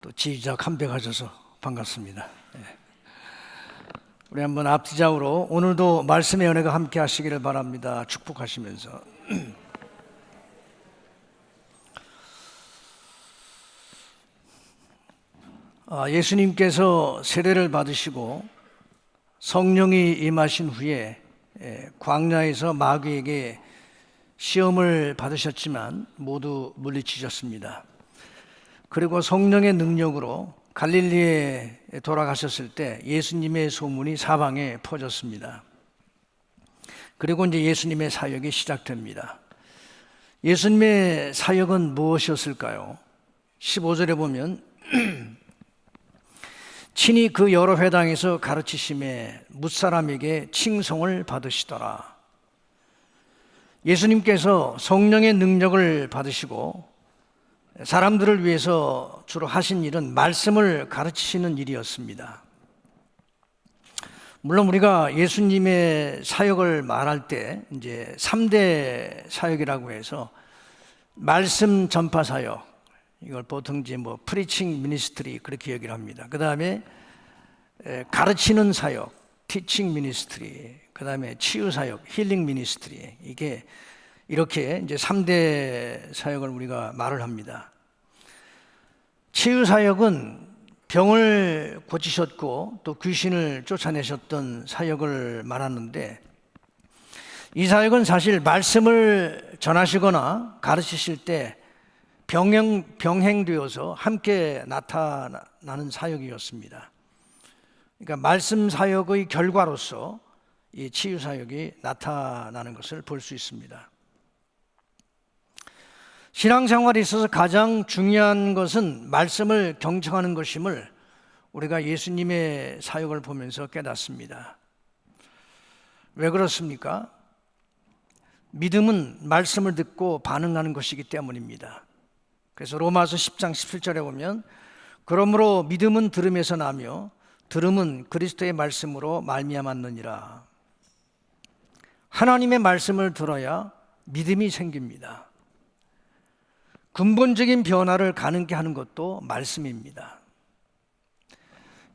또 지휘자 컴백하셔서 반갑습니다. 우리 한번 앞뒤좌우로 오늘도 말씀의 은혜가 함께 하시기를 바랍니다. 축복하시면서 예수님께서 세례를 받으시고 성령이 임하신 후에 광야에서 마귀에게 시험을 받으셨지만 모두 물리치셨습니다. 그리고 성령의 능력으로 갈릴리에 돌아가셨을 때 예수님의 소문이 사방에 퍼졌습니다. 그리고 이제 예수님의 사역이 시작됩니다. 예수님의 사역은 무엇이었을까요? 15절에 보면 친히 그 여러 회당에서 가르치심에 뭇사람에게 칭송을 받으시더라. 예수님께서 성령의 능력을 받으시고 사람들을 위해서 주로 하신 일은 말씀을 가르치시는 일이었습니다. 물론 우리가 예수님의 사역을 말할 때 이제 3대 사역이라고 해서 말씀 전파 사역, 이걸 보통 이제 프리칭 미니스트리 그렇게 얘기를 합니다. 그 다음에 가르치는 사역, 티칭 미니스트리, 그 다음에 치유 사역, 힐링 미니스트리, 이게 이렇게 이제 3대 사역을 우리가 말을 합니다. 치유 사역은 병을 고치셨고 또 귀신을 쫓아내셨던 사역을 말하는데, 이 사역은 사실 말씀을 전하시거나 가르치실 때 병행되어서 함께 나타나는 사역이었습니다. 그러니까 말씀 사역의 결과로서 이 치유 사역이 나타나는 것을 볼 수 있습니다. 신앙생활에 있어서 가장 중요한 것은 말씀을 경청하는 것임을 우리가 예수님의 사역을 보면서 깨닫습니다. 왜 그렇습니까? 믿음은 말씀을 듣고 반응하는 것이기 때문입니다. 그래서 로마서 10장 17절에 보면 그러므로 믿음은 들음에서 나며 들음은 그리스도의 말씀으로 말미암았느니라. 하나님의 말씀을 들어야 믿음이 생깁니다. 근본적인 변화를 가능케 하는 것도 말씀입니다.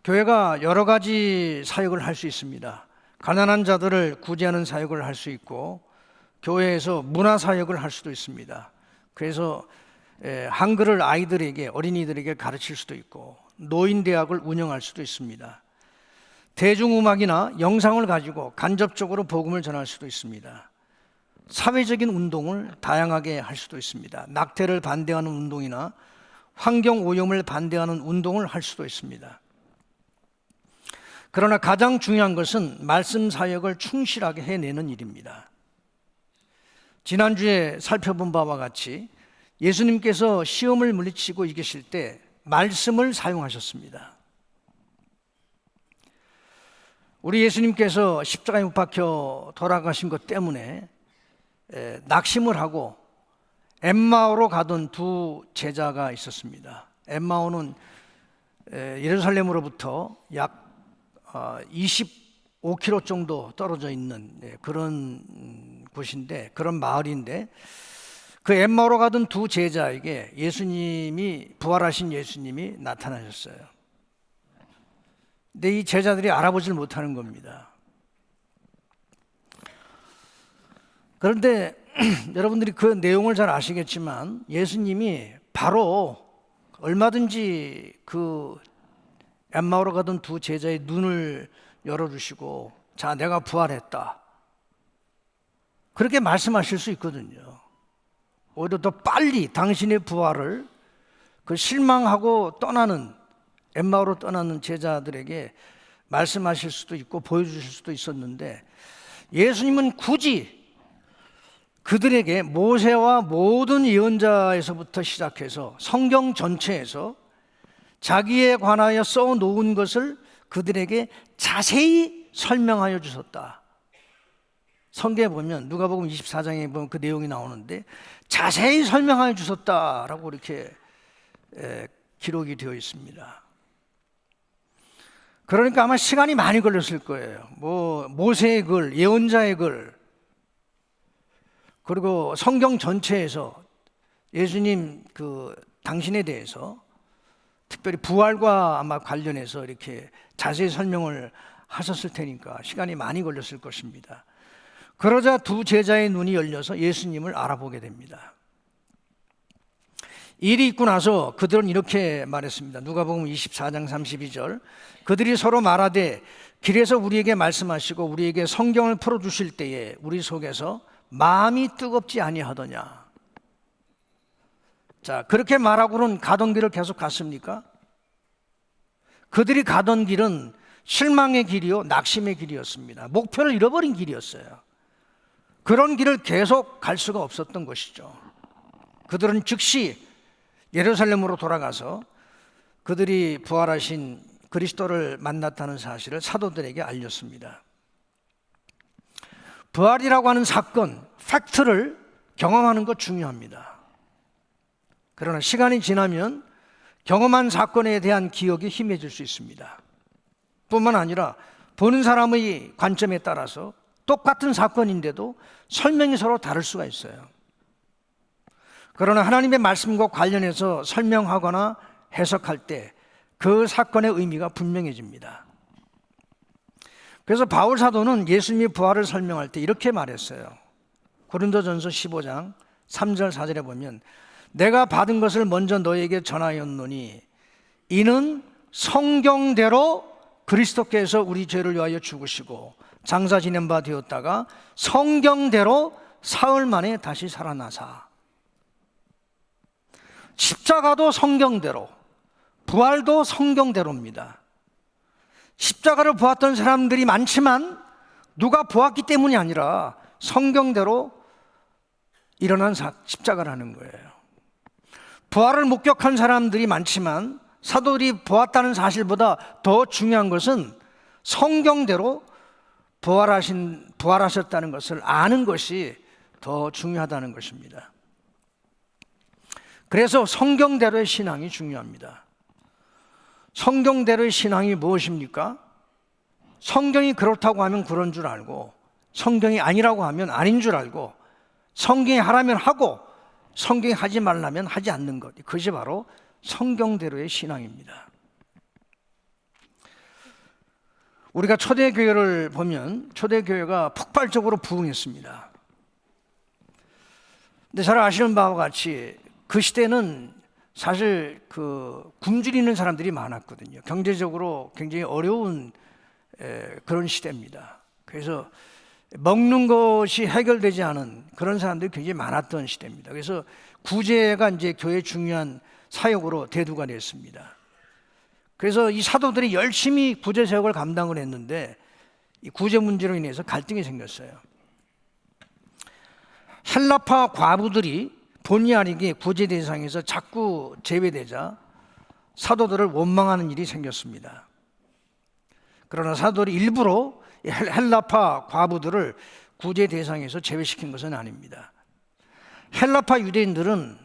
교회가 여러 가지 사역을 할 수 있습니다. 가난한 자들을 구제하는 사역을 할 수 있고, 교회에서 문화 사역을 할 수도 있습니다. 그래서 한글을 아이들에게, 어린이들에게 가르칠 수도 있고, 노인대학을 운영할 수도 있습니다. 대중음악이나 영상을 가지고 간접적으로 복음을 전할 수도 있습니다. 사회적인 운동을 다양하게 할 수도 있습니다. 낙태를 반대하는 운동이나 환경오염을 반대하는 운동을 할 수도 있습니다. 그러나 가장 중요한 것은 말씀 사역을 충실하게 해내는 일입니다. 지난주에 살펴본 바와 같이 예수님께서 시험을 물리치고 이기실 때 말씀을 사용하셨습니다. 우리 예수님께서 십자가에 못 박혀 돌아가신 것 때문에 낙심을 하고 엠마오로 가던 두 제자가 있었습니다. 엠마오는 예루살렘으로부터 약 25km 정도 떨어져 있는 그런 곳인데, 그런 마을인데, 그 엠마오로 가던 두 제자에게 예수님이, 부활하신 예수님이 나타나셨어요. 근데 이 제자들이 알아보질 못하는 겁니다. 그런데 여러분들이 그 내용을 잘 아시겠지만 예수님이 바로 얼마든지 그 엠마오로 가던 두 제자의 눈을 열어주시고, 자, 내가 부활했다, 그렇게 말씀하실 수 있거든요. 오히려 더 빨리 당신의 부활을 그 실망하고 떠나는, 엠마오로 떠나는 제자들에게 말씀하실 수도 있고 보여주실 수도 있었는데, 예수님은 굳이 그들에게 모세와 모든 예언자에서부터 시작해서 성경 전체에서 자기에 관하여 써놓은 것을 그들에게 자세히 설명하여 주셨다. 성경에 보면, 누가복음 24장에 보면 그 내용이 나오는데 자세히 설명하여 주셨다라고 이렇게 기록이 되어 있습니다. 그러니까 아마 시간이 많이 걸렸을 거예요. 모세의 글, 예언자의 글, 그리고 성경 전체에서 예수님 당신에 대해서 특별히 부활과 아마 관련해서 이렇게 자세히 설명을 하셨을 테니까 시간이 많이 걸렸을 것입니다. 그러자 두 제자의 눈이 열려서 예수님을 알아보게 됩니다. 일이 있고 나서 그들은 이렇게 말했습니다. 누가복음 24장 32절. 그들이 서로 말하되 길에서 우리에게 말씀하시고 우리에게 성경을 풀어주실 때에 우리 속에서 마음이 뜨겁지 아니하더냐. 자, 그렇게 말하고는 가던 길을 계속 갔습니까? 그들이 가던 길은 실망의 길이요 낙심의 길이었습니다. 목표를 잃어버린 길이었어요. 그런 길을 계속 갈 수가 없었던 것이죠. 그들은 즉시 예루살렘으로 돌아가서 그들이 부활하신 그리스도를 만났다는 사실을 사도들에게 알렸습니다. 부활이라고 하는 사건, 팩트를 경험하는 것 중요합니다. 그러나 시간이 지나면 경험한 사건에 대한 기억이 희미해질 수 있습니다. 뿐만 아니라 보는 사람의 관점에 따라서 똑같은 사건인데도 설명이 서로 다를 수가 있어요. 그러나 하나님의 말씀과 관련해서 설명하거나 해석할 때 그 사건의 의미가 분명해집니다. 그래서 바울 사도는 예수님의 부활을 설명할 때 이렇게 말했어요. 고린도전서 15장 3절 4절에 보면 내가 받은 것을 먼저 너에게 전하였노니 이는 성경대로 그리스도께서 우리 죄를 위하여 죽으시고 장사 지낸 바 되었다가 성경대로 사흘 만에 다시 살아나사. 십자가도 성경대로, 부활도 성경대로입니다. 십자가를 보았던 사람들이 많지만 누가 보았기 때문이 아니라 성경대로 일어난 십자가라는 거예요. 부활을 목격한 사람들이 많지만 사도들이 보았다는 사실보다 더 중요한 것은 성경대로 부활하셨다는 것을 아는 것이 더 중요하다는 것입니다. 그래서 성경대로의 신앙이 중요합니다. 성경대로의 신앙이 무엇입니까? 성경이 그렇다고 하면 그런 줄 알고 성경이 아니라고 하면 아닌 줄 알고 성경이 하라면 하고 성경이 하지 말라면 하지 않는 것. 그것이 바로 성경대로의 신앙입니다. 우리가 초대교회를 보면 초대교회가 폭발적으로 부흥했습니다. 근데 잘 아시는 바와 같이 그 시대는 사실 굶주리는 사람들이 많았거든요. 경제적으로 굉장히 어려운 그런 시대입니다. 그래서 먹는 것이 해결되지 않은 그런 사람들이 굉장히 많았던 시대입니다. 그래서 구제가 이제 교회의 중요한 사역으로 대두가 됐습니다. 그래서 이 사도들이 열심히 구제 사역을 감당을 했는데 이 구제 문제로 인해서 갈등이 생겼어요. 헬라파 과부들이 본의 아니게 구제 대상에서 자꾸 제외되자 사도들을 원망하는 일이 생겼습니다. 그러나 사도들이 일부러 헬라파 과부들을 구제 대상에서 제외시킨 것은 아닙니다. 헬라파 유대인들은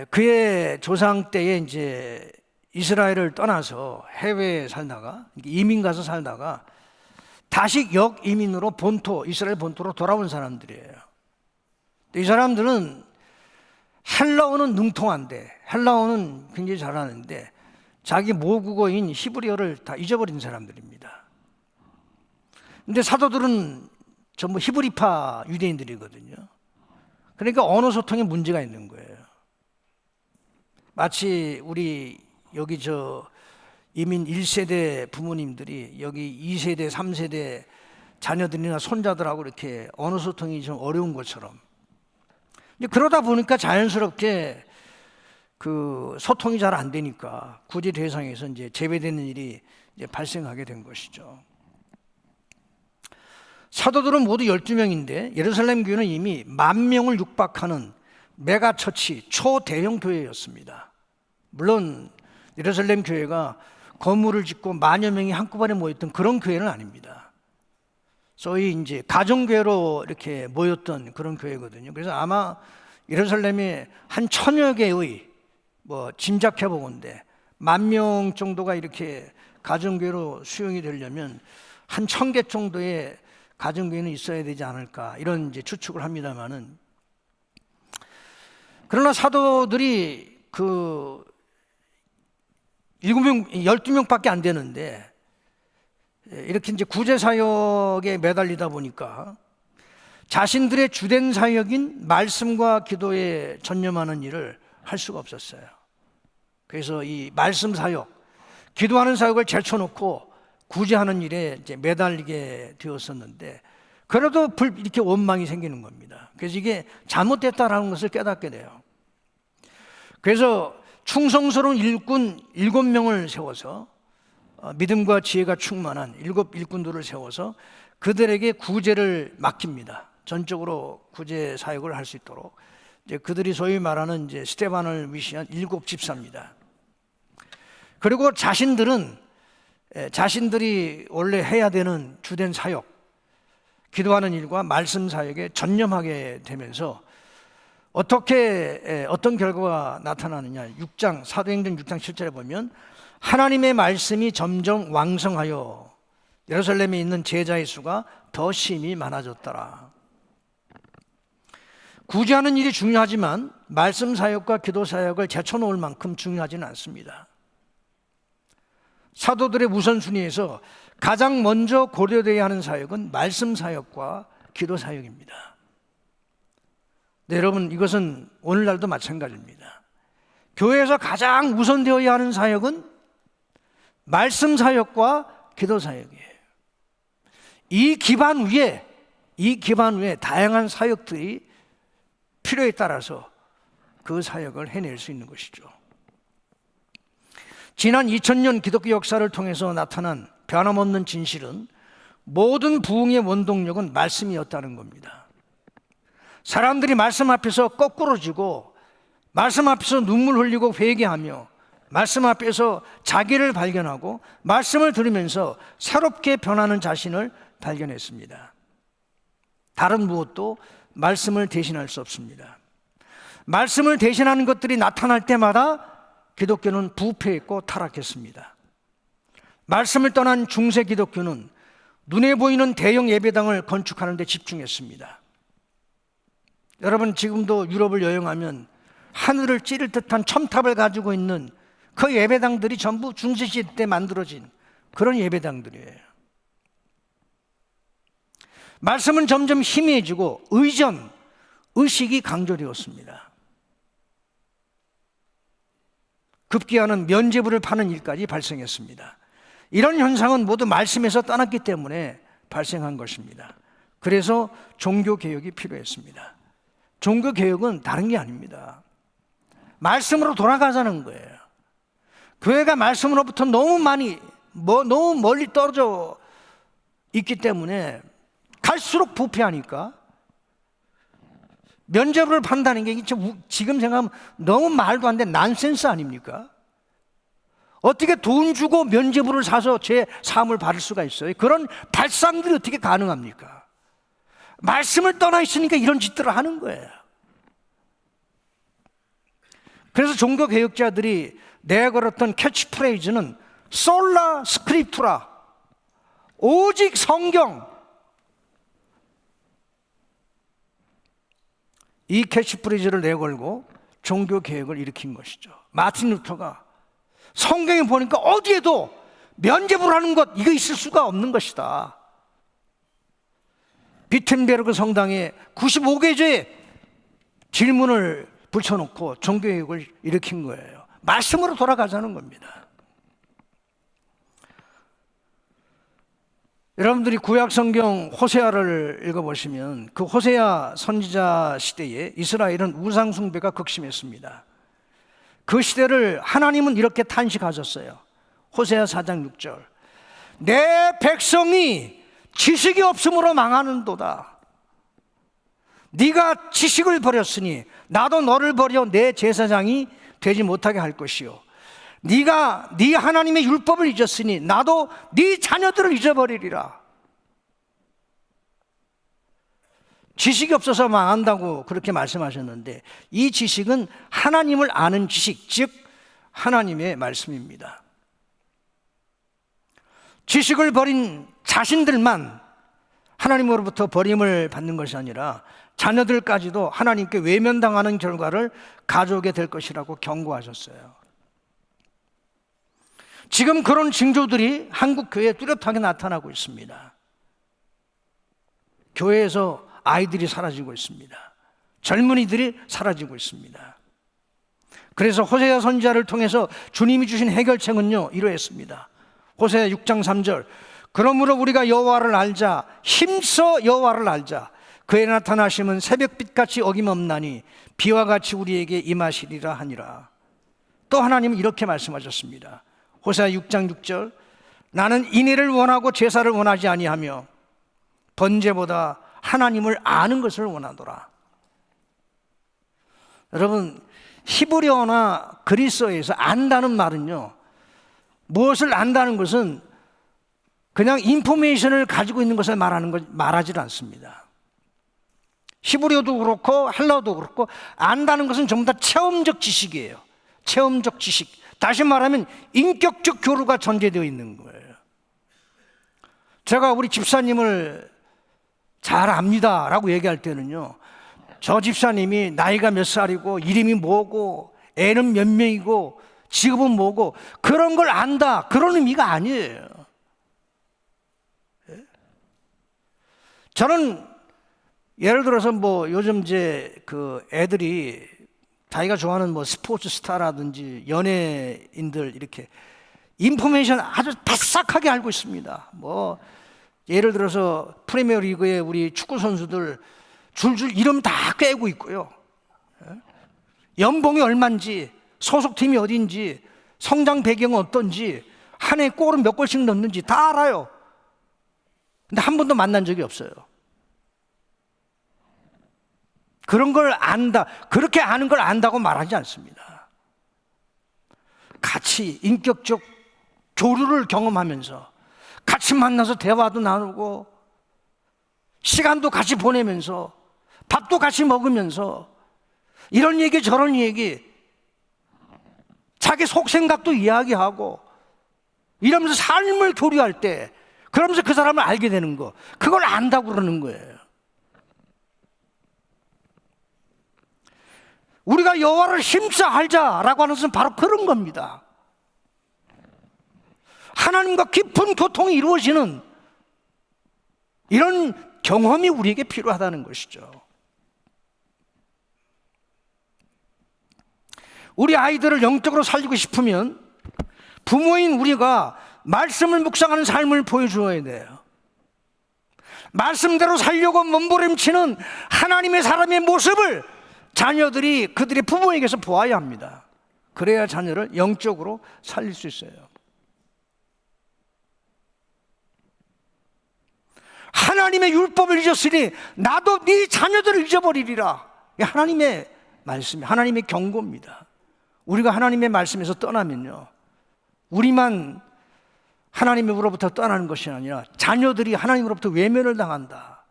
그의 조상 때에 이제 이스라엘을 떠나서 해외에 살다가 이민 가서 살다가 다시 역이민으로 이스라엘 본토로 돌아온 사람들이에요. 이 사람들은 헬라어는 능통한데 헬라어는 굉장히 잘하는데 자기 모국어인 히브리어를 다 잊어버린 사람들입니다. 근데 사도들은 전부 히브리파 유대인들이거든요. 그러니까 언어 소통에 문제가 있는 거예요. 마치 우리 여기 이민 1세대 부모님들이 여기 2세대, 3세대 자녀들이나 손자들하고 이렇게 언어 소통이 좀 어려운 것처럼 그러다 보니까 자연스럽게 소통이 잘 안 되니까 구제 대상에서 이제 제외되는 일이 이제 발생하게 된 것이죠. 사도들은 모두 12명인데 예루살렘 교회는 이미 10,000명을 육박하는 메가처치 초대형 교회였습니다. 물론 예루살렘 교회가 건물을 짓고 10,000여 명이 한꺼번에 모였던 그런 교회는 아닙니다. 소위 이제 가정교회로 이렇게 모였던 그런 교회거든요. 그래서 아마 예루살렘에 한 1,000여 개의 짐작해 보건대 10,000명 정도가 이렇게 가정교회로 수용이 되려면 한 1,000개 정도의 가정교회는 있어야 되지 않을까 이런 이제 추측을 합니다만은 그러나 사도들이 7명, 12명밖에 안 되는데 이렇게 이제 구제 사역에 매달리다 보니까 자신들의 주된 사역인 말씀과 기도에 전념하는 일을 할 수가 없었어요. 그래서 이 말씀 사역, 기도하는 사역을 제쳐놓고 구제하는 일에 이제 매달리게 되었었는데, 그래도 이렇게 원망이 생기는 겁니다. 그래서 이게 잘못됐다라는 것을 깨닫게 돼요. 그래서 충성스러운 일꾼 7명을 세워서 믿음과 지혜가 충만한 7 일꾼들을 세워서 그들에게 구제를 맡깁니다. 전적으로 구제 사역을 할 수 있도록. 이제 그들이 소위 말하는 이제 스데반을 위시한 7 집사입니다. 그리고 자신들이 원래 해야 되는 주된 사역, 기도하는 일과 말씀 사역에 전념하게 되면서 어떤 결과가 나타나느냐. 사도행전 6장 7절에 보면 하나님의 말씀이 점점 왕성하여 예루살렘에 있는 제자의 수가 더 심히 많아졌더라. 구제하는 일이 중요하지만 말씀 사역과 기도 사역을 제쳐놓을 만큼 중요하지는 않습니다. 사도들의 우선순위에서 가장 먼저 고려되어야 하는 사역은 말씀 사역과 기도 사역입니다. 네, 여러분, 이것은 오늘날도 마찬가지입니다. 교회에서 가장 우선되어야 하는 사역은 말씀 사역과 기도 사역이에요. 이 기반 위에 다양한 사역들이 필요에 따라서 그 사역을 해낼 수 있는 것이죠. 지난 2000년 기독교 역사를 통해서 나타난 변함없는 진실은 모든 부흥의 원동력은 말씀이었다는 겁니다. 사람들이 말씀 앞에서 거꾸로지고 말씀 앞에서 눈물 흘리고 회개하며 말씀 앞에서 자기를 발견하고 말씀을 들으면서 새롭게 변하는 자신을 발견했습니다. 다른 무엇도 말씀을 대신할 수 없습니다. 말씀을 대신하는 것들이 나타날 때마다 기독교는 부패했고 타락했습니다. 말씀을 떠난 중세 기독교는 눈에 보이는 대형 예배당을 건축하는 데 집중했습니다. 여러분, 지금도 유럽을 여행하면 하늘을 찌를 듯한 첨탑을 가지고 있는 그 예배당들이 전부 중세시대 때 만들어진 그런 예배당들이에요. 말씀은 점점 희미해지고 의식이 강조되었습니다. 급기야는 면죄부를 파는 일까지 발생했습니다. 이런 현상은 모두 말씀에서 떠났기 때문에 발생한 것입니다. 그래서 종교개혁이 필요했습니다. 종교개혁은 다른 게 아닙니다. 말씀으로 돌아가자는 거예요. 교회가 말씀으로부터 너무 멀리 떨어져 있기 때문에 갈수록 부패하니까 면죄부를 판다는 게 지금 생각하면 너무 말도 안 되는 난센스 아닙니까? 어떻게 돈 주고 면죄부를 사서 제 사함을 받을 수가 있어요? 그런 발상들이 어떻게 가능합니까? 말씀을 떠나 있으니까 이런 짓들을 하는 거예요. 그래서 종교개혁자들이 내걸었던 캐치프레이즈는 솔라 스크립투라, 오직 성경, 이 캐치프레이즈를 내걸고 종교개혁을 일으킨 것이죠. 마틴 루터가 성경에 보니까 어디에도 면죄부라는 것, 이거 있을 수가 없는 것이다. 비텐베르그 성당에 95개조의 질문을 붙여놓고 종교개혁을 일으킨 거예요. 말씀으로 돌아가자는 겁니다. 여러분들이 구약성경 호세아를 읽어보시면 그 호세아 선지자 시대에 이스라엘은 우상숭배가 극심했습니다. 그 시대를 하나님은 이렇게 탄식하셨어요. 호세아 4장 6절, 내 백성이 지식이 없음으로 망하는도다. 네가 지식을 버렸으니 나도 너를 버려 내 제사장이 되지 못하게 할 것이요, 네가 네 하나님의 율법을 잊었으니 나도 네 자녀들을 잊어버리리라. 지식이 없어서 망한다고 그렇게 말씀하셨는데, 이 지식은 하나님을 아는 지식, 즉 하나님의 말씀입니다. 지식을 버린 자신들만 하나님으로부터 버림을 받는 것이 아니라 자녀들까지도 하나님께 외면당하는 결과를 가져오게 될 것이라고 경고하셨어요. 지금 그런 징조들이 한국 교회에 뚜렷하게 나타나고 있습니다. 교회에서 아이들이 사라지고 있습니다. 젊은이들이 사라지고 있습니다. 그래서 호세아 선지자를 통해서 주님이 주신 해결책은요, 이러했습니다. 호세아 6장 3절, 그러므로 우리가 여호와를 알자, 힘써 여호와를 알자. 그의 나타나심은 새벽빛같이 어김없나니 비와 같이 우리에게 임하시리라 하니라. 또 하나님은 이렇게 말씀하셨습니다. 호세아 6장 6절, 나는 인애를 원하고 제사를 원하지 아니하며 번제보다 하나님을 아는 것을 원하노라. 여러분, 히브리어나 그리스어에서 안다는 말은요, 무엇을 안다는 것은 그냥 인포메이션을 가지고 있는 것을 말하지 않습니다. 히브리어도 그렇고 헬라어도 그렇고 안다는 것은 전부 다 체험적 지식이에요. 체험적 지식. 다시 말하면 인격적 교류가 전제되어 있는 거예요. 제가 우리 집사님을 잘 압니다 라고 얘기할 때는요, 저 집사님이 나이가 몇 살이고 이름이 뭐고 애는 몇 명이고 직업은 뭐고 그런 걸 안다, 그런 의미가 아니에요. 저는 예를 들어서 뭐 요즘 이제 그 애들이 자기가 좋아하는 뭐 스포츠 스타라든지 연예인들 이렇게 인포메이션 아주 바싹하게 알고 있습니다. 뭐 예를 들어서 프리미어 리그의 우리 축구 선수들 줄줄 이름 다 꿰고 있고요. 연봉이 얼마인지, 소속팀이 어딘지, 성장 배경은 어떤지, 한 해 골은 몇 골씩 넣는지 다 알아요. 근데 한 번도 만난 적이 없어요. 그런 걸 안다, 그렇게 아는 걸 안다고 말하지 않습니다. 같이 인격적 교류를 경험하면서 같이 만나서 대화도 나누고 시간도 같이 보내면서 밥도 같이 먹으면서 이런 얘기 저런 얘기, 자기 속생각도 이야기하고 이러면서 삶을 교류할 때, 그러면서 그 사람을 알게 되는 거, 그걸 안다고 그러는 거예요. 우리가 여호와를 힘써 알자라고 하는 것은 바로 그런 겁니다. 하나님과 깊은 교통이 이루어지는 이런 경험이 우리에게 필요하다는 것이죠. 우리 아이들을 영적으로 살리고 싶으면 부모인 우리가 말씀을 묵상하는 삶을 보여주어야 돼요. 말씀대로 살려고 몸부림치는 하나님의 사람의 모습을 자녀들이 그들의 부모에게서 보아야 합니다. 그래야 자녀를 영적으로 살릴 수 있어요. 하나님의 율법을 잊었으니 나도 네 자녀들을 잊어버리리라. 하나님의 말씀이, 하나님의 경고입니다. 우리가 하나님의 말씀에서 떠나면요, 우리만 하나님으로부터 떠나는 것이 아니라 자녀들이 하나님으로부터 외면을 당한다.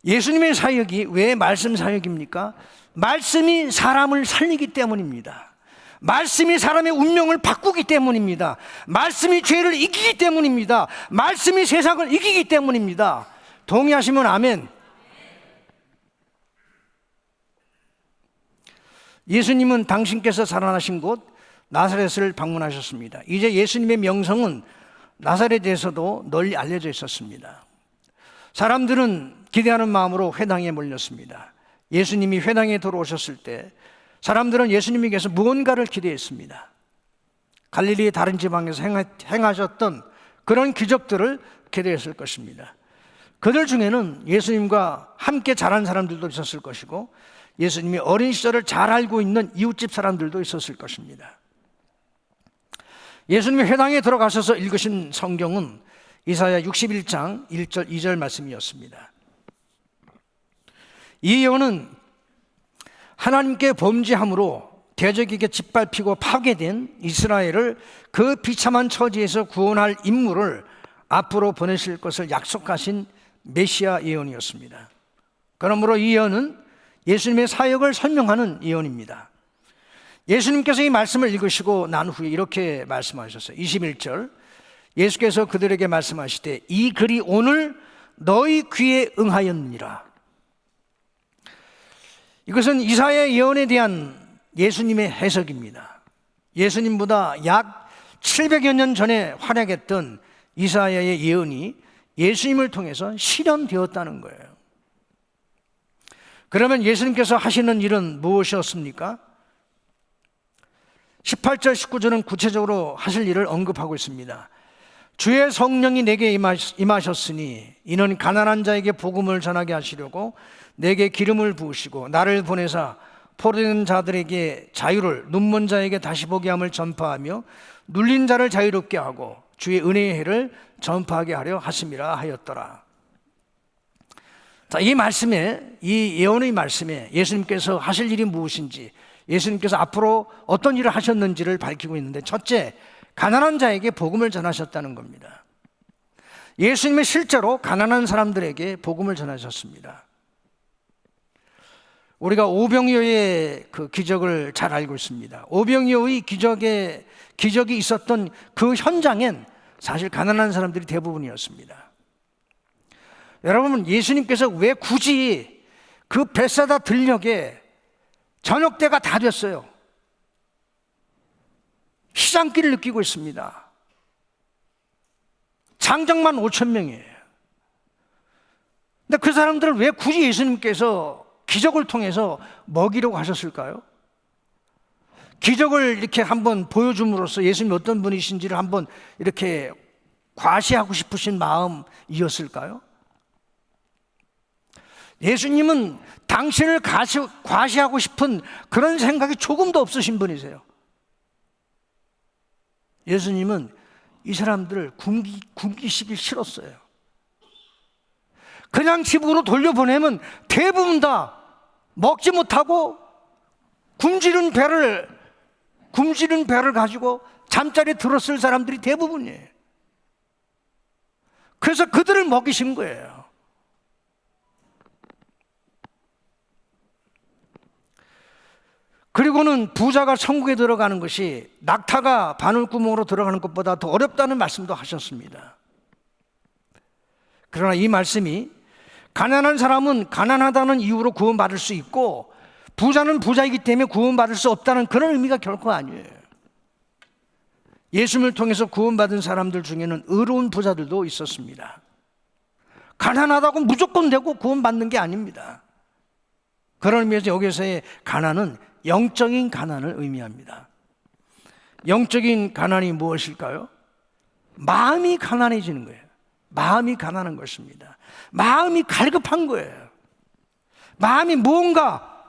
예수님의 사역이 왜 말씀 사역입니까? 말씀이 사람을 살리기 때문입니다. 말씀이 사람의 운명을 바꾸기 때문입니다. 말씀이 죄를 이기기 때문입니다. 말씀이 세상을 이기기 때문입니다. 동의하시면 아멘. 예수님은 당신께서 살아나신 곳 나사렛을 방문하셨습니다. 이제 예수님의 명성은 나사렛에서도 널리 알려져 있었습니다. 사람들은 기대하는 마음으로 회당에 몰렸습니다. 예수님이 회당에 들어오셨을 때 사람들은 예수님에게서 무언가를 기대했습니다. 갈릴리의 다른 지방에서 행하셨던 그런 기적들을 기대했을 것입니다. 그들 중에는 예수님과 함께 자란 사람들도 있었을 것이고 예수님이 어린 시절을 잘 알고 있는 이웃집 사람들도 있었을 것입니다. 예수님이 회당에 들어가셔서 읽으신 성경은 이사야 61장 1절 2절 말씀이었습니다. 이 예언은 하나님께 범죄함으로 대적에게 짓밟히고 파괴된 이스라엘을 그 비참한 처지에서 구원할 인물을 앞으로 보내실 것을 약속하신 메시아 예언이었습니다. 그러므로 이 예언은 예수님의 사역을 설명하는 예언입니다. 예수님께서 이 말씀을 읽으시고 난 후에 이렇게 말씀하셨어요. 21절, 예수께서 그들에게 말씀하시되 이 글이 오늘 너희 귀에 응하였느니라. 이것은 이사야 예언에 대한 예수님의 해석입니다. 예수님보다 약 700여 년 전에 활약했던 이사야의 예언이 예수님을 통해서 실현되었다는 거예요. 그러면 예수님께서 하시는 일은 무엇이었습니까? 18절, 19절은 구체적으로 하실 일을 언급하고 있습니다. 주의 성령이 내게 임하셨으니 이는 가난한 자에게 복음을 전하게 하시려고 내게 기름을 부으시고 나를 보내사 포로된 자들에게 자유를, 눈먼 자에게 다시 보게 함을 전파하며 눌린 자를 자유롭게 하고 주의 은혜의 해를 전파하게 하려 하심이라 하였더라. 자, 이 말씀에, 이 예언의 말씀에 예수님께서 하실 일이 무엇인지, 예수님께서 앞으로 어떤 일을 하셨는지를 밝히고 있는데, 첫째, 가난한 자에게 복음을 전하셨다는 겁니다. 예수님은 실제로 가난한 사람들에게 복음을 전하셨습니다. 우리가 오병이어의 그 기적을 잘 알고 있습니다. 오병이어의 기적이 있었던 그 현장엔 사실 가난한 사람들이 대부분이었습니다. 여러분, 예수님께서 왜 굳이 그 벳사다 들녘에 저녁 때가 다 됐어요. 시장길을 느끼고 있습니다. 장정만 5천 명이에요. 근데 그 사람들을 왜 굳이 예수님께서 기적을 통해서 먹이려고 하셨을까요? 기적을 이렇게 한번 보여줌으로써 예수님이 어떤 분이신지를 한번 이렇게 과시하고 싶으신 마음이었을까요? 예수님은 당신을 과시하고 싶은 그런 생각이 조금도 없으신 분이세요. 예수님은 이 사람들을 굶기시기 싫었어요. 그냥 집으로 돌려보내면 대부분 다 먹지 못하고 굶주린 배를 가지고 잠자리에 들었을 사람들이 대부분이에요. 그래서 그들을 먹이신 거예요. 그리고는 부자가 천국에 들어가는 것이 낙타가 바늘구멍으로 들어가는 것보다 더 어렵다는 말씀도 하셨습니다. 그러나 이 말씀이 가난한 사람은 가난하다는 이유로 구원받을 수 있고 부자는 부자이기 때문에 구원받을 수 없다는 그런 의미가 결코 아니에요. 예수님을 통해서 구원받은 사람들 중에는 의로운 부자들도 있었습니다. 가난하다고 무조건 되고 구원받는 게 아닙니다. 그런 의미에서 여기서의 가난은 영적인 가난을 의미합니다. 영적인 가난이 무엇일까요? 마음이 가난해지는 거예요. 마음이 가난한 것입니다. 마음이 갈급한 거예요. 마음이 무언가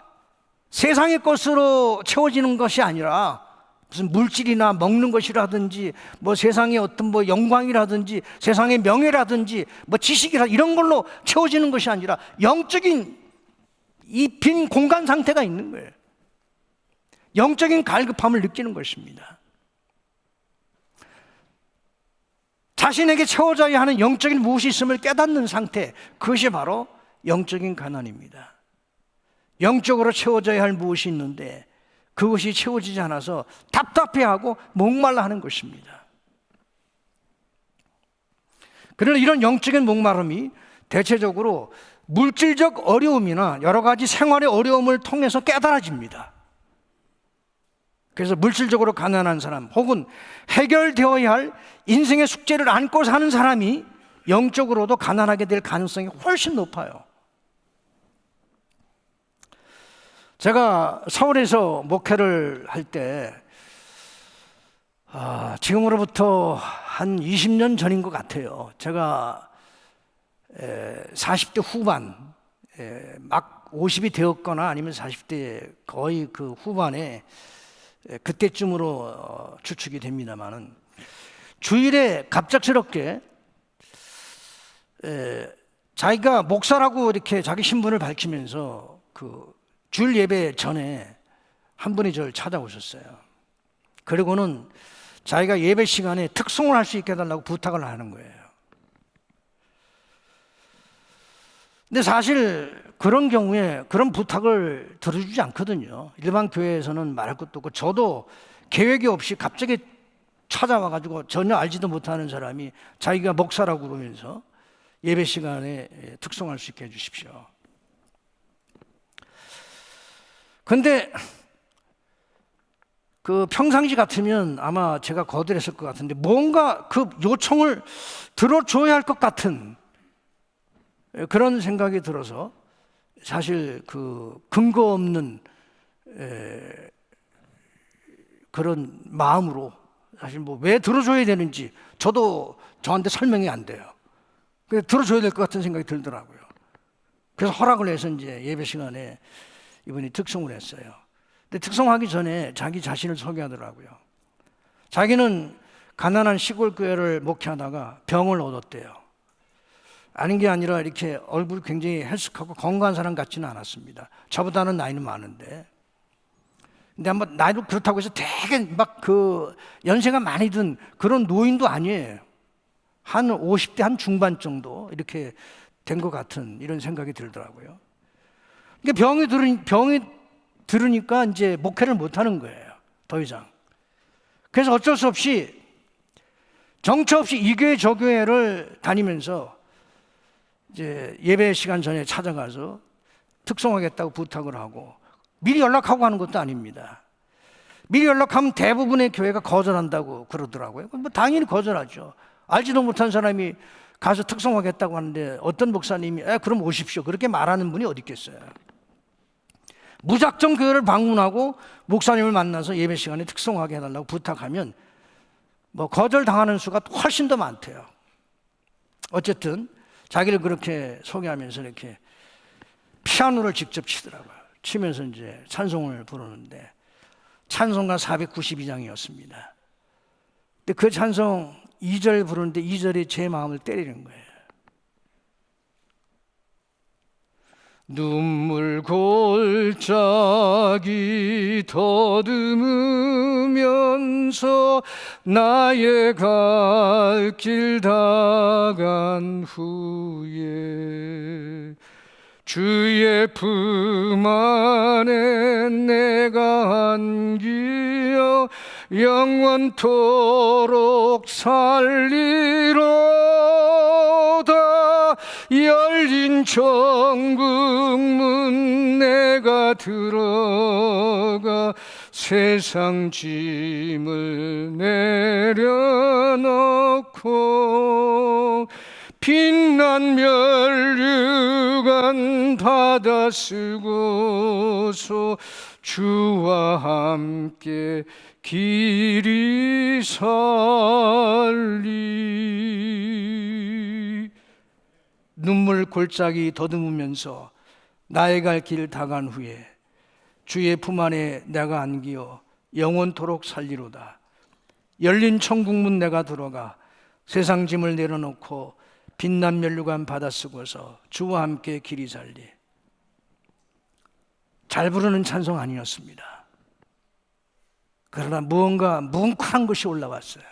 세상의 것으로 채워지는 것이 아니라 무슨 물질이나 먹는 것이라든지 뭐 세상의 어떤 뭐 영광이라든지 세상의 명예라든지 뭐 지식이라든지 이런 걸로 채워지는 것이 아니라 영적인 이 빈 공간 상태가 있는 거예요. 영적인 갈급함을 느끼는 것입니다. 자신에게 채워져야 하는 영적인 무엇이 있음을 깨닫는 상태, 그것이 바로 영적인 가난입니다. 영적으로 채워져야 할 무엇이 있는데 그것이 채워지지 않아서 답답해하고 목말라 하는 것입니다. 그러나 이런 영적인 목마름이 대체적으로 물질적 어려움이나 여러 가지 생활의 어려움을 통해서 깨달아집니다. 그래서 물질적으로 가난한 사람 혹은 해결되어야 할 인생의 숙제를 안고 사는 사람이 영적으로도 가난하게 될 가능성이 훨씬 높아요. 제가 서울에서 목회를 할 때 지금으로부터 한 20년 전인 것 같아요. 제가 40대 후반, 막 50이 되었거나 아니면 40대 거의 그 후반에 그때쯤으로 추측이 됩니다만은 주일에 갑작스럽게 자기가 목사라고 이렇게 자기 신분을 밝히면서 그 주일 예배 전에 한 분이 저를 찾아오셨어요. 그리고는 자기가 예배 시간에 특송을 할 수 있게 해달라고 부탁을 하는 거예요. 근데 사실 그런 경우에 그런 부탁을 들어주지 않거든요. 일반 교회에서는 말할 것도 없고 저도 계획이 없이 갑자기 찾아와가지고 전혀 알지도 못하는 사람이 자기가 목사라고 그러면서 예배 시간에 특송할 수 있게 해주십시오. 근데 그 평상시 같으면 아마 제가 거절했을 것 같은데 뭔가 그 요청을 들어줘야 할 것 같은 그런 생각이 들어서 사실 그 근거 없는 그런 마음으로 사실 뭐 왜 들어줘야 되는지 저도 저한테 설명이 안 돼요. 그래서 들어줘야 될 것 같은 생각이 들더라고요. 그래서 허락을 해서 이제 예배 시간에 이분이 특송을 했어요. 근데 특송하기 전에 자기 자신을 소개하더라고요. 자기는 가난한 시골 교회를 목회하다가 병을 얻었대요. 아닌 게 아니라 이렇게 얼굴 굉장히 헬스하고 건강한 사람 같지는 않았습니다. 저보다는 나이는 많은데. 근데 한번 나이도 그렇다고 해서 되게 막 그 연세가 많이 든 그런 노인도 아니에요. 한 50대 한 중반 정도 이렇게 된 것 같은 이런 생각이 들더라고요. 그러니까 병이 들으니까 이제 목회를 못 하는 거예요. 더 이상. 그래서 어쩔 수 없이 정처 없이 이 교회 저 교회를 다니면서 이제 예배 시간 전에 찾아가서 특송하겠다고 부탁을 하고 미리 연락하고 하는 것도 아닙니다. 미리 연락하면 대부분의 교회가 거절한다고 그러더라고요. 뭐 당연히 거절하죠. 알지도 못한 사람이 가서 특송하겠다고 하는데 어떤 목사님이 그럼 오십시오 그렇게 말하는 분이 어디 있겠어요. 무작정 교회를 방문하고 목사님을 만나서 예배 시간에 특송하게 해달라고 부탁하면 뭐 거절당하는 수가 훨씬 더 많대요. 어쨌든 자기를 그렇게 소개하면서 이렇게 피아노를 직접 치더라고요. 치면서 이제 찬송을 부르는데 찬송가 492장이었습니다. 근데 그 찬송 2절 부르는데 2절이 제 마음을 때리는 거예요. 눈물 골짜기 더듬으면서 나의 갈 길 다 간 후에 주의 품 안에 내가 안기어 영원토록 살리로다. 열린 천국 문 내가 들어가 세상 짐을 내려놓고 빛난 멸류관 받아 쓰고서 주와 함께 길이 살리. 눈물 골짜기 더듬으면서 나의 갈 길 다 간 후에 주의 품 안에 내가 안기어 영원토록 살리로다. 열린 천국문 내가 들어가 세상 짐을 내려놓고 빛난 멸류관 받아 쓰고서 주와 함께 길이 살리. 잘 부르는 찬송 아니었습니다. 그러나 무언가 뭉클한 것이 올라왔어요.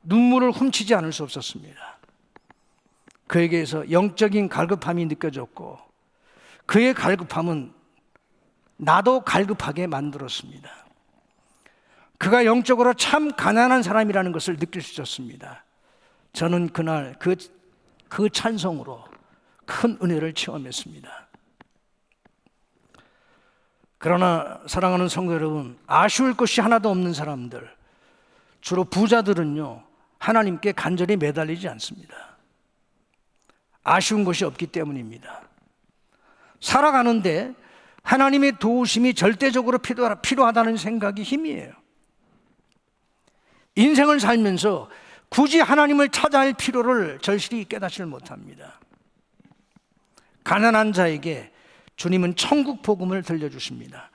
눈물을 훔치지 않을 수 없었습니다. 그에게서 영적인 갈급함이 느껴졌고 그의 갈급함은 나도 갈급하게 만들었습니다. 그가 영적으로 참 가난한 사람이라는 것을 느낄 수 있었습니다. 저는 그날 그 찬송으로 큰 은혜를 체험했습니다. 그러나 사랑하는 성도 여러분, 아쉬울 것이 하나도 없는 사람들, 주로 부자들은요 하나님께 간절히 매달리지 않습니다. 아쉬운 것이 없기 때문입니다. 살아가는데 하나님의 도우심이 절대적으로 필요하다는 생각이 힘이에요. 인생을 살면서 굳이 하나님을 찾아야 할 필요를 절실히 깨닫지를 못합니다. 가난한 자에게 주님은 천국 복음을 들려주십니다.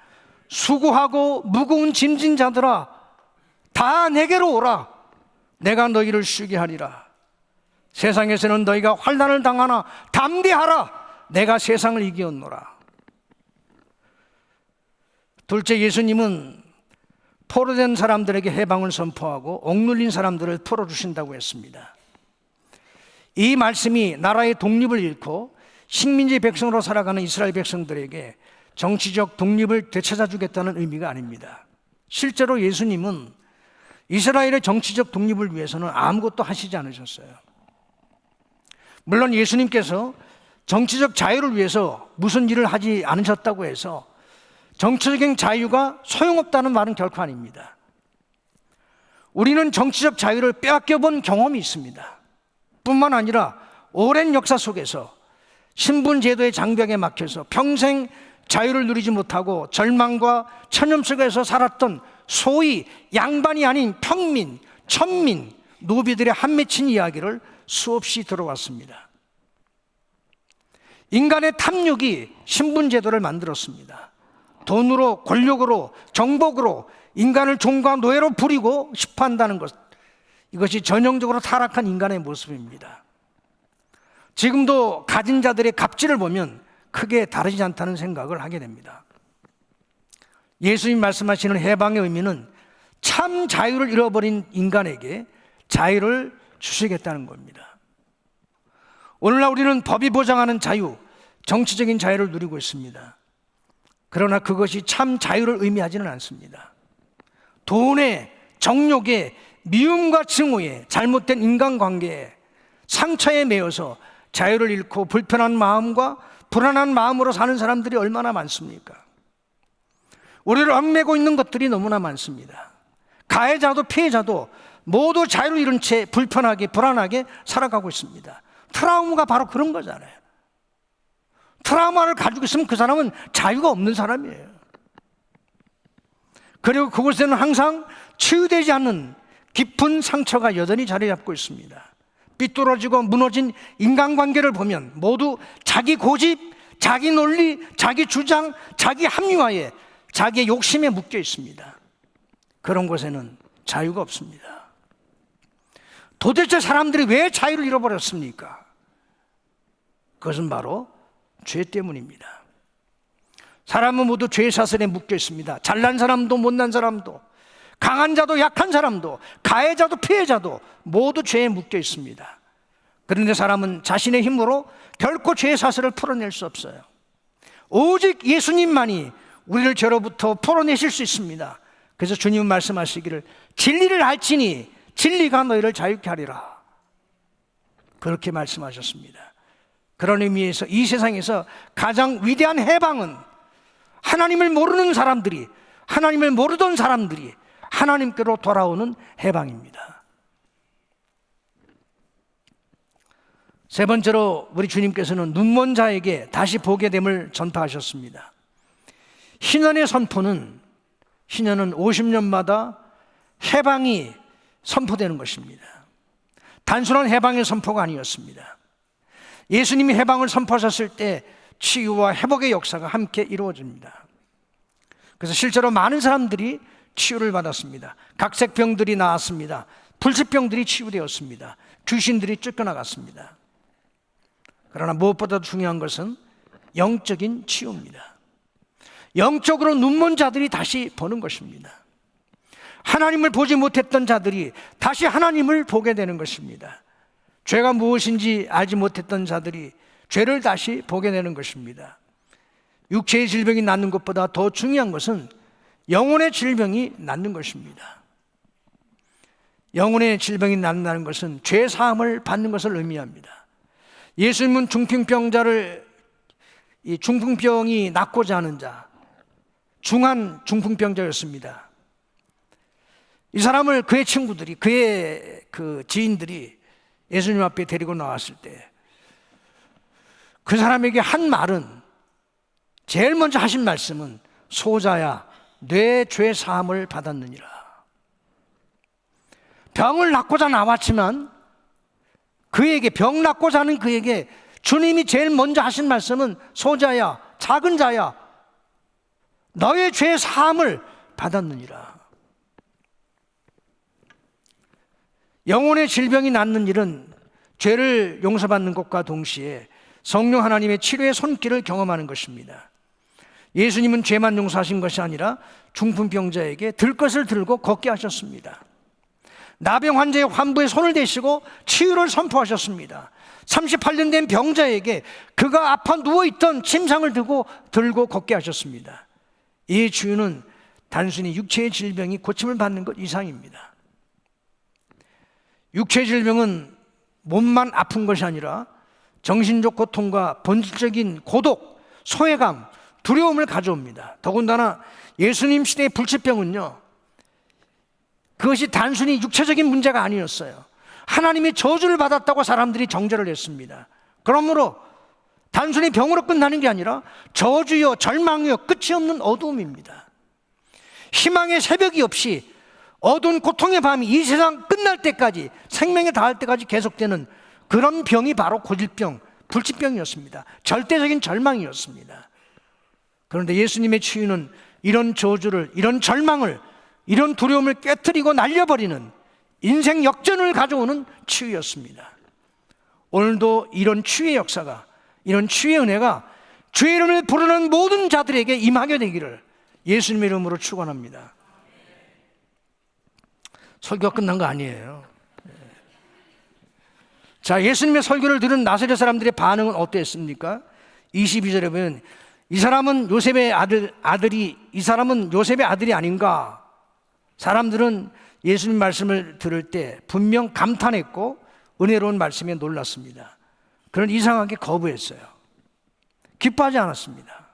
수고하고 무거운 짐진 자들아 다 내게로 오라. 내가 너희를 쉬게 하리라. 세상에서는 너희가 환난을 당하나 담대하라. 내가 세상을 이기었노라. 둘째, 예수님은 포로된 사람들에게 해방을 선포하고 억눌린 사람들을 풀어주신다고 했습니다. 이 말씀이 나라의 독립을 잃고 식민지 백성으로 살아가는 이스라엘 백성들에게 정치적 독립을 되찾아주겠다는 의미가 아닙니다. 실제로 예수님은 이스라엘의 정치적 독립을 위해서는 아무것도 하시지 않으셨어요. 물론 예수님께서 정치적 자유를 위해서 무슨 일을 하지 않으셨다고 해서 정치적인 자유가 소용없다는 말은 결코 아닙니다. 우리는 정치적 자유를 빼앗겨 본 경험이 있습니다. 뿐만 아니라 오랜 역사 속에서 신분제도의 장벽에 막혀서 평생 자유를 누리지 못하고 절망과 천념 속에서 살았던 소위 양반이 아닌 평민, 천민, 노비들의 한 맺힌 이야기를 수없이 들어왔습니다. 인간의 탐욕이 신분제도를 만들었습니다. 돈으로, 권력으로, 정복으로 인간을 종과 노예로 부리고 싶어 한다는 것, 이것이 전형적으로 타락한 인간의 모습입니다. 지금도 가진 자들의 갑질을 보면 크게 다르지 않다는 생각을 하게 됩니다. 예수님 말씀하시는 해방의 의미는 참 자유를 잃어버린 인간에게 자유를 주시겠다는 겁니다. 오늘날 우리는 법이 보장하는 자유, 정치적인 자유를 누리고 있습니다. 그러나 그것이 참 자유를 의미하지는 않습니다. 돈에, 정욕에, 미움과 증오에, 잘못된 인간관계에, 상처에 매여서 자유를 잃고 불편한 마음과 불안한 마음으로 사는 사람들이 얼마나 많습니까? 우리를 얽매고 있는 것들이 너무나 많습니다. 가해자도 피해자도 모두 자유를 잃은 채 불편하게 불안하게 살아가고 있습니다. 트라우마가 바로 그런 거잖아요. 트라우마를 가지고 있으면 그 사람은 자유가 없는 사람이에요. 그리고 그곳에는 항상 치유되지 않는 깊은 상처가 여전히 자리 잡고 있습니다. 삐뚤어지고 무너진 인간관계를 보면 모두 자기 고집, 자기 논리, 자기 주장, 자기 합리화에, 자기의 욕심에 묶여 있습니다. 그런 곳에는 자유가 없습니다. 도대체 사람들이 왜 자유를 잃어버렸습니까? 그것은 바로 죄 때문입니다. 사람은 모두 죄 사슬에 묶여 있습니다. 잘난 사람도 못난 사람도, 강한 자도 약한 사람도, 가해자도 피해자도 모두 죄에 묶여 있습니다. 그런데 사람은 자신의 힘으로 결코 죄의 사슬을 풀어낼 수 없어요. 오직 예수님만이 우리를 죄로부터 풀어내실 수 있습니다. 그래서 주님은 말씀하시기를 진리를 알지니 진리가 너희를 자유케 하리라, 그렇게 말씀하셨습니다. 그런 의미에서 이 세상에서 가장 위대한 해방은 하나님을 모르는 사람들이, 하나님을 모르던 사람들이 하나님께로 돌아오는 해방입니다. 세 번째로 우리 주님께서는 눈먼 자에게 다시 보게 됨을 전파하셨습니다. 희년의 선포는, 희년은 50년마다 해방이 선포되는 것입니다. 단순한 해방의 선포가 아니었습니다. 예수님이 해방을 선포하셨을 때 치유와 회복의 역사가 함께 이루어집니다. 그래서 실제로 많은 사람들이 치유를 받았습니다. 각색병들이 나았습니다. 불치병들이 치유되었습니다. 귀신들이 쫓겨나갔습니다. 그러나 무엇보다도 중요한 것은 영적인 치유입니다. 영적으로 눈먼 자들이 다시 보는 것입니다. 하나님을 보지 못했던 자들이 다시 하나님을 보게 되는 것입니다. 죄가 무엇인지 알지 못했던 자들이 죄를 다시 보게 되는 것입니다. 육체의 질병이 낫는 것보다 더 중요한 것은 영혼의 질병이 낫는 것입니다. 영혼의 질병이 낫는다는 것은 죄 사함을 받는 것을 의미합니다. 예수님은 중풍병이 낫고자 하는 자, 중한 중풍병자였습니다. 이 사람을 그의 친구들이, 그의 지인들이 예수님 앞에 데리고 나왔을 때 그 사람에게 한 말은, 제일 먼저 하신 말씀은 소자야 내 죄 사함을 받았느니라. 병을 낫고자 나왔지만 그에게, 병 낫고자 하는 그에게 주님이 제일 먼저 하신 말씀은 소자야, 작은 자야, 너의 죄 사함을 받았느니라. 영혼의 질병이 낫는 일은 죄를 용서받는 것과 동시에 성령 하나님의 치료의 손길을 경험하는 것입니다. 예수님은 죄만 용서하신 것이 아니라 중풍병자에게 들 것을 들고 걷게 하셨습니다. 나병 환자의 환부에 손을 대시고 치유를 선포하셨습니다. 38년 된 병자에게 그가 아파 누워있던 침상을 들고 걷게 하셨습니다. 이 치유는 단순히 육체의 질병이 고침을 받는 것 이상입니다. 육체의 질병은 몸만 아픈 것이 아니라 정신적 고통과 본질적인 고독, 소외감, 두려움을 가져옵니다. 더군다나 예수님 시대의 불치병은요, 그것이 단순히 육체적인 문제가 아니었어요. 하나님의 저주를 받았다고 사람들이 정죄를 했습니다. 그러므로 단순히 병으로 끝나는 게 아니라 저주요, 절망이요, 끝이 없는 어두움입니다. 희망의 새벽이 없이 어두운 고통의 밤이 이 세상 끝날 때까지, 생명에 닿을 때까지 계속되는 그런 병이 바로 고질병, 불치병이었습니다. 절대적인 절망이었습니다. 그런데 예수님의 치유는 이런 저주를, 이런 절망을, 이런 두려움을 깨트리고 날려버리는 인생 역전을 가져오는 치유였습니다. 오늘도 이런 치유의 역사가, 이런 치유의 은혜가 주의 이름을 부르는 모든 자들에게 임하게 되기를 예수님의 이름으로 축원합니다. 설교가 끝난 거 아니에요. 자, 예수님의 설교를 들은 나사렛 사람들의 반응은 어땠습니까? 22절에 보면 이 사람은 요셉의 이 사람은 요셉의 아들이 아닌가? 사람들은 예수님 말씀을 들을 때 분명 감탄했고 은혜로운 말씀에 놀랐습니다. 그런 이상하게 거부했어요. 기뻐하지 않았습니다.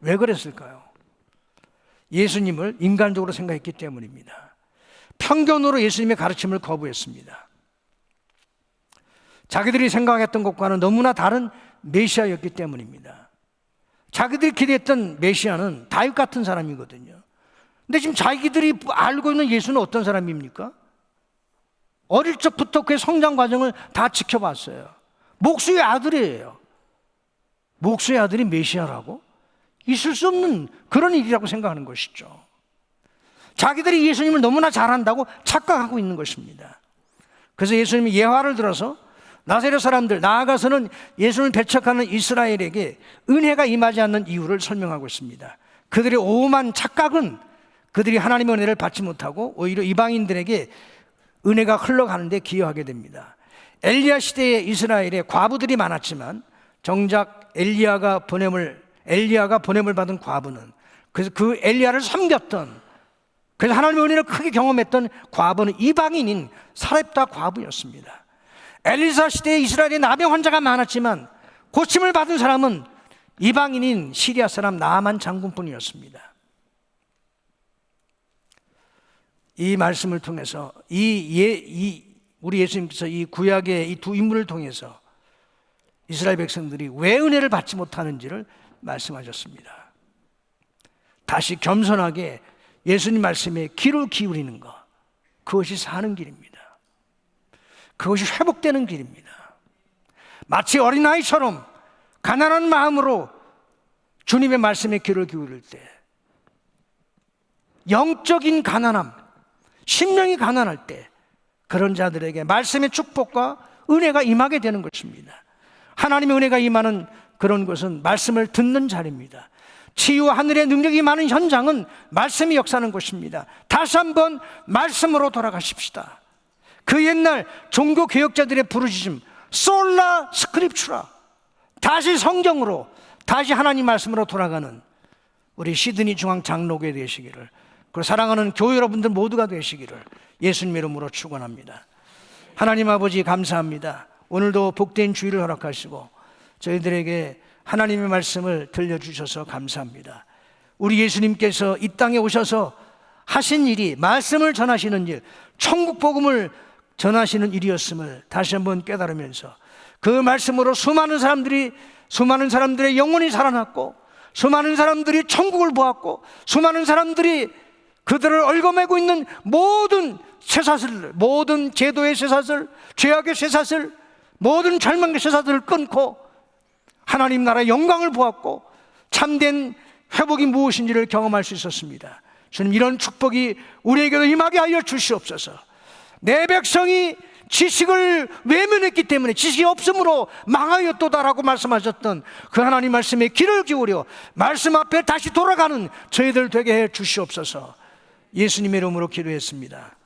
왜 그랬을까요? 예수님을 인간적으로 생각했기 때문입니다. 편견으로 예수님의 가르침을 거부했습니다. 자기들이 생각했던 것과는 너무나 다른 메시아였기 때문입니다. 자기들이 기대했던 메시아는 다윗 같은 사람이거든요. 근데 지금 자기들이 알고 있는 예수는 어떤 사람입니까? 어릴 적부터 그의 성장 과정을 다 지켜봤어요. 목수의 아들이에요. 목수의 아들이 메시아라고? 있을 수 없는 그런 일이라고 생각하는 것이죠. 자기들이 예수님을 너무나 잘한다고 착각하고 있는 것입니다. 그래서 예수님이 예화를 들어서 나사렛 사람들, 나아가서는 예수님을 배척하는 이스라엘에게 은혜가 임하지 않는 이유를 설명하고 있습니다. 그들의 오만 착각은 그들이 하나님의 은혜를 받지 못하고 오히려 이방인들에게 은혜가 흘러가는 데 기여하게 됩니다. 엘리야 시대에 이스라엘에 과부들이 많았지만 정작 엘리야가 보냄을 받은 과부는, 그래서 그 엘리야를 섬겼던, 그래서 하나님의 은혜를 크게 경험했던 과부는 이방인인 사렙다 과부였습니다. 엘리사 시대에 이스라엘에 나병 환자가 많았지만 고침을 받은 사람은 이방인인 시리아 사람 나아만 장군뿐이었습니다. 이 말씀을 통해서 우리 예수님께서 이 구약의 이 두 인물을 통해서 이스라엘 백성들이 왜 은혜를 받지 못하는지를 말씀하셨습니다. 다시 겸손하게 예수님 말씀에 귀를 기울이는 것, 그것이 사는 길입니다. 그것이 회복되는 길입니다. 마치 어린아이처럼 가난한 마음으로 주님의 말씀에 귀를 기울일 때 영적인 가난함, 심령이 가난할 때 그런 자들에게 말씀의 축복과 은혜가 임하게 되는 것입니다. 하나님의 은혜가 임하는 그런 것은 말씀을 듣는 자리입니다. 치유와 하늘의 능력이 많은 현장은 말씀이 역사하는 것입니다. 다시 한번 말씀으로 돌아가십시다. 그 옛날 종교 개혁자들의 부르짖음, 솔라 스크립추라, 다시 성경으로, 다시 하나님 말씀으로 돌아가는 우리 시드니 중앙 장로교회 되시기를, 그리고 사랑하는 교회 여러분들 모두가 되시기를 예수님 이름으로 축원합니다. 하나님 아버지 감사합니다. 오늘도 복된 주일을 허락하시고 저희들에게 하나님의 말씀을 들려주셔서 감사합니다. 우리 예수님께서 이 땅에 오셔서 하신 일이 말씀을 전하시는 일, 천국 복음을 전하시는 일이었음을 다시 한번 깨달으면서 그 말씀으로 수많은 사람들의 영혼이 살아났고, 수많은 사람들이 천국을 보았고, 수많은 사람들이 그들을 얽어매고 있는 모든 쇠사슬, 모든 제도의 쇠사슬, 죄악의 쇠사슬, 모든 절망의 쇠사슬을 끊고 하나님 나라의 영광을 보았고 참된 회복이 무엇인지를 경험할 수 있었습니다. 주님, 이런 축복이 우리에게도 임하게 하여 주시옵소서. 내 백성이 지식을 외면했기 때문에, 지식이 없으므로 망하였도다라고 말씀하셨던 그 하나님 말씀에 귀를 기울여 말씀 앞에 다시 돌아가는 저희들 되게 해 주시옵소서. 예수님의 이름으로 기도했습니다.